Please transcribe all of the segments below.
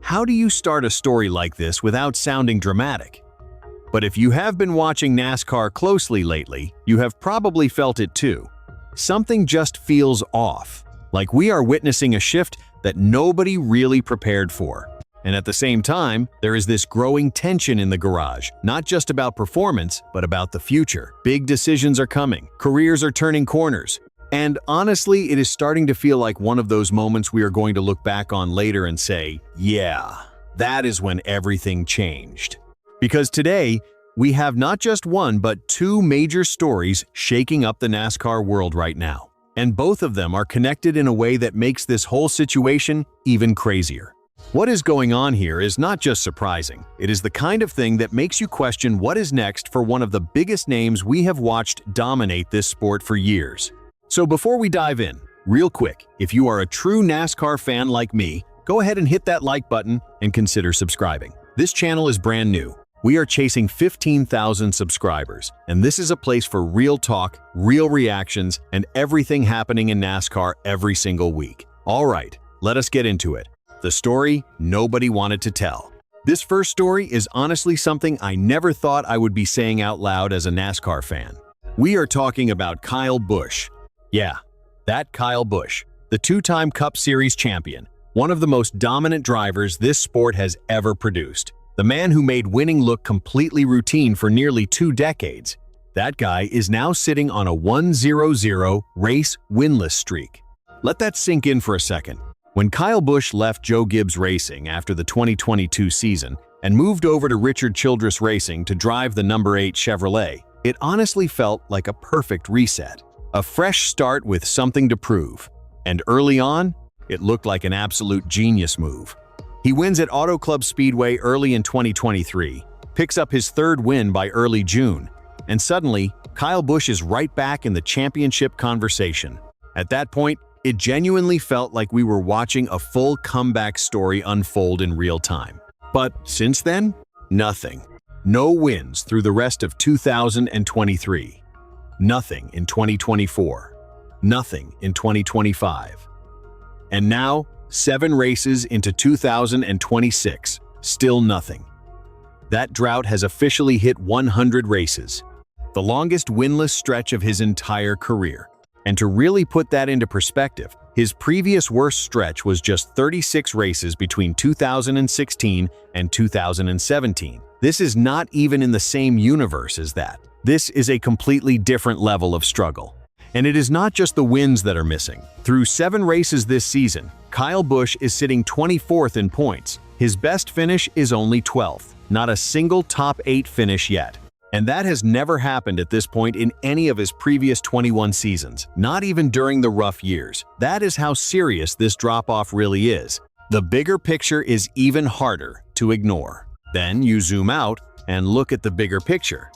How do you start a story like this without sounding dramatic? But if you have been watching NASCAR closely lately, you have probably felt it too. Something just feels off, like we are witnessing a shift that nobody really prepared for. And at the same time, there is this growing tension in the garage, not just about performance, but about the future. Big decisions are coming, careers are turning corners. And honestly, it is starting to feel like one of those moments we are going to look back on later and say, yeah, that is when everything changed. Because today, we have not just one, but two major stories shaking up the NASCAR world right now. And both of them are connected in a way that makes this whole situation even crazier. What is going on here is not just surprising. It is the kind of thing that makes you question what is next for one of the biggest names we have watched dominate this sport for years. So before we dive in, real quick, if you are a true NASCAR fan like me, go ahead and hit that like button and consider subscribing. This channel is brand new. We are chasing 15,000 subscribers, and this is a place for real talk, real reactions, and everything happening in NASCAR every single week. All right, let us get into it. The story nobody wanted to tell. This first story is honestly something I never thought I would be saying out loud as a NASCAR fan. We are talking about Kyle Busch. Yeah, that Kyle Busch, the two-time Cup Series champion, one of the most dominant drivers this sport has ever produced. The man who made winning look completely routine for nearly 2 decades. That guy is now sitting on a 1-0-0 race winless streak. Let that sink in for a second. When Kyle Busch left Joe Gibbs Racing after the 2022 season and moved over to Childress Racing to drive the number 8 Chevrolet, it honestly felt like a perfect reset. A fresh start with something to prove. And early on, it looked like an absolute genius move. He wins at Auto Club Speedway early in 2023, picks up his 3rd win by early June, and suddenly, Kyle Busch is right back in the championship conversation. At that point, it genuinely felt like we were watching a full comeback story unfold in real time. But since then, nothing. No wins through the rest of 2023. Nothing in 2024. Nothing in 2025. And now, 7 races into 2026, still nothing. That drought has officially hit 100 races, the longest winless stretch of his entire career. And to really put that into perspective, his previous worst stretch was just 36 races between 2016 and 2017. This is not even in the same universe as that. This is a completely different level of struggle. And it is not just the wins that are missing. Through 7 races this season, Kyle Busch is sitting 24th in points. His best finish is only 12th, not a single top 8 finish yet. And that has never happened at this point in any of his previous 21 seasons, not even during the rough years. That is how serious this drop-off really is. The bigger picture is even harder to ignore. Then you zoom out and look at the bigger picture,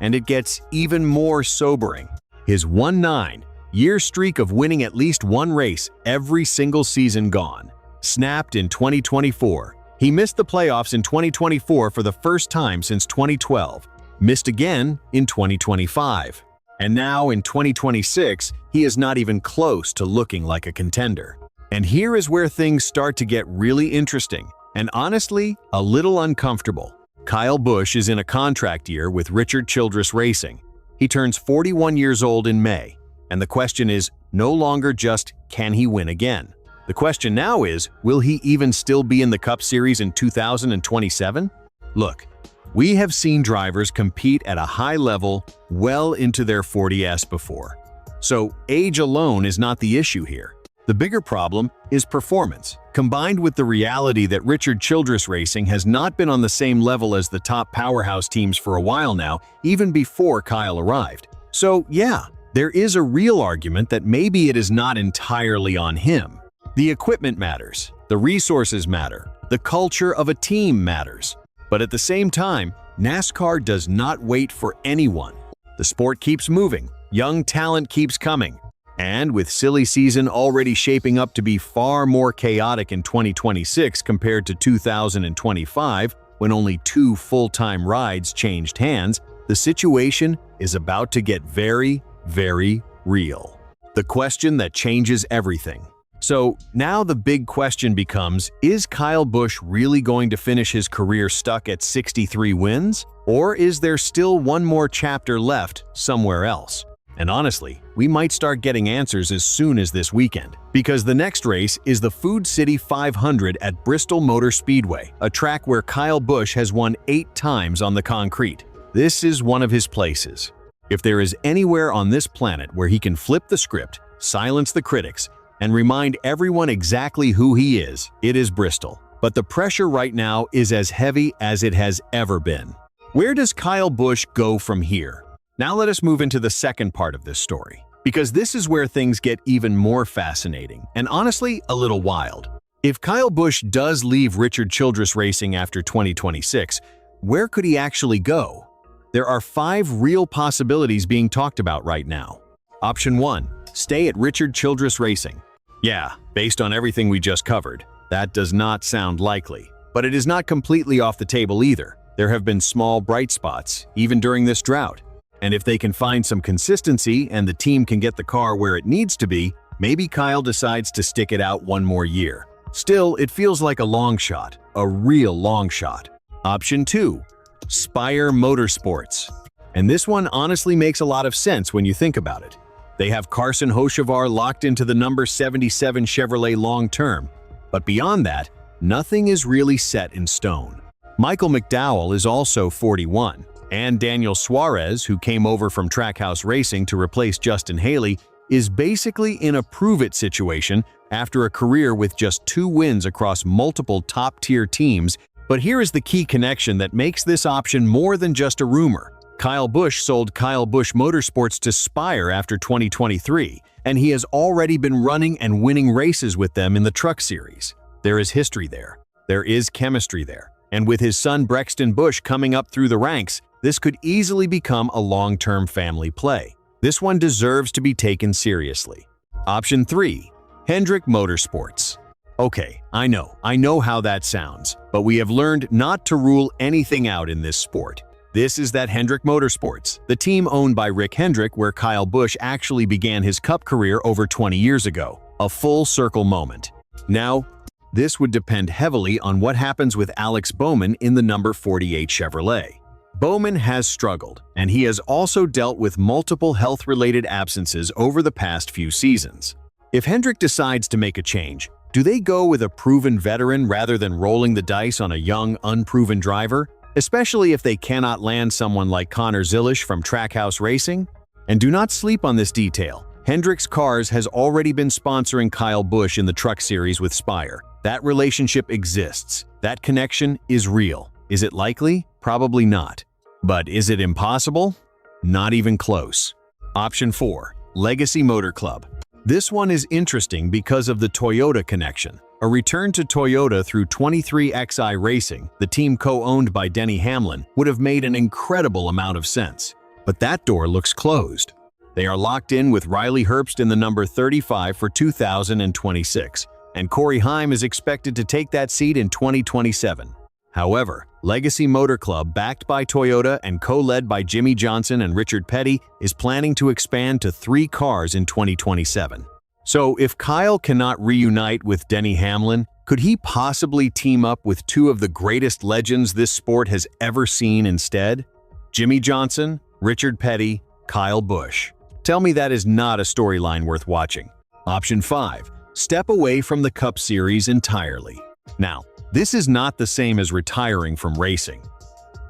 and it gets even more sobering. His 19-year streak of winning at least 1 race every single season gone. Snapped in 2024. He missed the playoffs in 2024 for the first time since 2012. Missed again in 2025. And now in 2026, he is not even close to looking like a contender. And here is where things start to get really interesting, and honestly, a little uncomfortable. Kyle Busch is in a contract year with Childress Racing. He turns 41 years old in May, and the question is no longer just, can he win again? The question now is, will he even still be in the Cup Series in 2027? Look, we have seen drivers compete at a high level well into their 40s before. So age alone is not the issue here. The bigger problem is performance, combined with the reality that Childress Racing has not been on the same level as the top powerhouse teams for a while now, even before Kyle arrived. So yeah, there is a real argument that maybe it is not entirely on him. The equipment matters, the resources matter, the culture of a team matters. But at the same time, NASCAR does not wait for anyone. The sport keeps moving, young talent keeps coming. And with silly season already shaping up to be far more chaotic in 2026 compared to 2025, when only 2 full-time rides changed hands, the situation is about to get very, very real. The question that changes everything. So now the big question becomes, is Kyle Busch really going to finish his career stuck at 63 wins? Or is there still one more chapter left somewhere else? And honestly, we might start getting answers as soon as this weekend, because the next race is the Food City 500 at Bristol Motor Speedway, a track where Kyle Busch has won 8 times on the concrete. This is one of his places. If there is anywhere on this planet where he can flip the script, silence the critics, and remind everyone exactly who he is, it is Bristol. But the pressure right now is as heavy as it has ever been. Where does Kyle Busch go from here? Now let us move into the second part of this story, because this is where things get even more fascinating and honestly a little wild. If Kyle Busch does leave Richard Childress Racing after 2026, where could he actually go? There are 5 real possibilities being talked about right now. Option 1. Stay at Richard Childress Racing. Yeah, based on everything we just covered, that does not sound likely. But it is not completely off the table either. There have been small bright spots, even during this drought. And if they can find some consistency and the team can get the car where it needs to be, maybe Kyle decides to stick it out one more year. Still, it feels like a long shot, a real long shot. Option 2. Spire Motorsports. And this one honestly makes a lot of sense when you think about it. They have Carson Hocevar locked into the number 77 Chevrolet long-term. But beyond that, nothing is really set in stone. Michael McDowell is also 41. And Daniel Suarez, who came over from Trackhouse Racing to replace Justin Haley, is basically in a prove-it situation after a career with just 2 wins across multiple top-tier teams. But here is the key connection that makes this option more than just a rumor. Kyle Busch sold Kyle Busch Motorsports to Spire after 2023, and he has already been running and winning races with them in the Truck Series. There is history there. There is chemistry there. And with his son Brexton Busch coming up through the ranks, this could easily become a long-term family play. This one deserves to be taken seriously. Option 3. Hendrick Motorsports. Okay, I know how that sounds, but we have learned not to rule anything out in this sport. This is that Hendrick Motorsports, the team owned by Rick Hendrick where Kyle Busch actually began his Cup career over 20 years ago. A full circle moment. Now, this would depend heavily on what happens with Alex Bowman in the number 48 Chevrolet. Bowman has struggled, and he has also dealt with multiple health-related absences over the past few seasons. If Hendrick decides to make a change, do they go with a proven veteran rather than rolling the dice on a young, unproven driver, especially if they cannot land someone like Connor Zilisch from Trackhouse Racing? And do not sleep on this detail. Hendrick's Cars has already been sponsoring Kyle Busch in the Truck Series with Spire. That relationship exists. That connection is real. Is it likely? Probably not. But is it impossible? Not even close. Option 4. Legacy Motor Club. This one is interesting because of the Toyota connection. A return to Toyota through 23XI Racing, the team co-owned by Denny Hamlin, would have made an incredible amount of sense. But that door looks closed. They are locked in with Riley Herbst in the number 35 for 2026, and Corey Heim is expected to take that seat in 2027. However, Legacy Motor Club, backed by Toyota and co-led by Jimmy Johnson and Richard Petty, is planning to expand to 3 cars in 2027. So if Kyle cannot reunite with Denny Hamlin, could he possibly team up with 2 of the greatest legends this sport has ever seen instead? Jimmy Johnson, Richard Petty, Kyle Busch. Tell me that is not a storyline worth watching. Option 5. Step away from the Cup Series entirely. Now, this is not the same as retiring from racing.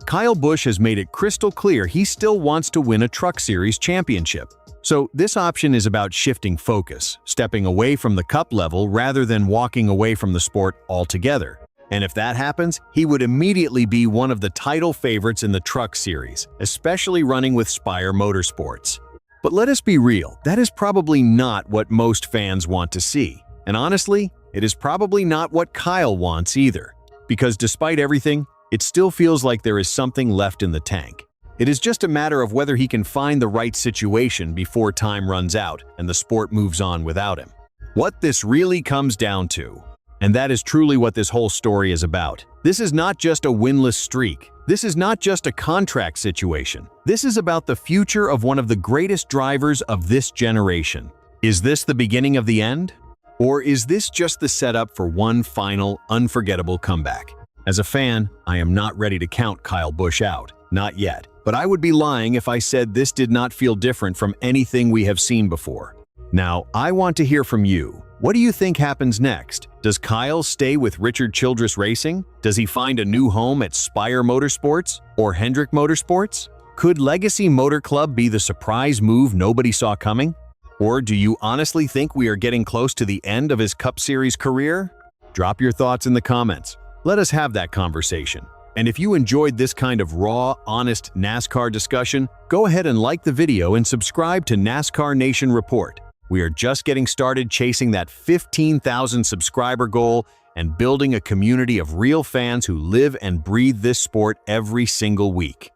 Kyle Busch has made it crystal clear he still wants to win a Truck Series championship. So this option is about shifting focus, stepping away from the Cup level rather than walking away from the sport altogether. And if that happens, he would immediately be one of the title favorites in the Truck Series, especially running with Spire Motorsports. But let us be real, that is probably not what most fans want to see. And honestly, it is probably not what Kyle wants either. Because despite everything, it still feels like there is something left in the tank. It is just a matter of whether he can find the right situation before time runs out and the sport moves on without him. What this really comes down to, and that is truly what this whole story is about. This is not just a winless streak. This is not just a contract situation. This is about the future of one of the greatest drivers of this generation. Is this the beginning of the end? Or is this just the setup for one final, unforgettable comeback? As a fan, I am not ready to count Kyle Busch out. Not yet. But I would be lying if I said this did not feel different from anything we have seen before. Now, I want to hear from you. What do you think happens next? Does Kyle stay with Richard Childress Racing? Does he find a new home at Spire Motorsports or Hendrick Motorsports? Could Legacy Motor Club be the surprise move nobody saw coming? Or do you honestly think we are getting close to the end of his Cup Series career? Drop your thoughts in the comments. Let us have that conversation. And if you enjoyed this kind of raw, honest NASCAR discussion, go ahead and like the video and subscribe to NASCAR Nation Report. We are just getting started chasing that 15,000 subscriber goal and building a community of real fans who live and breathe this sport every single week.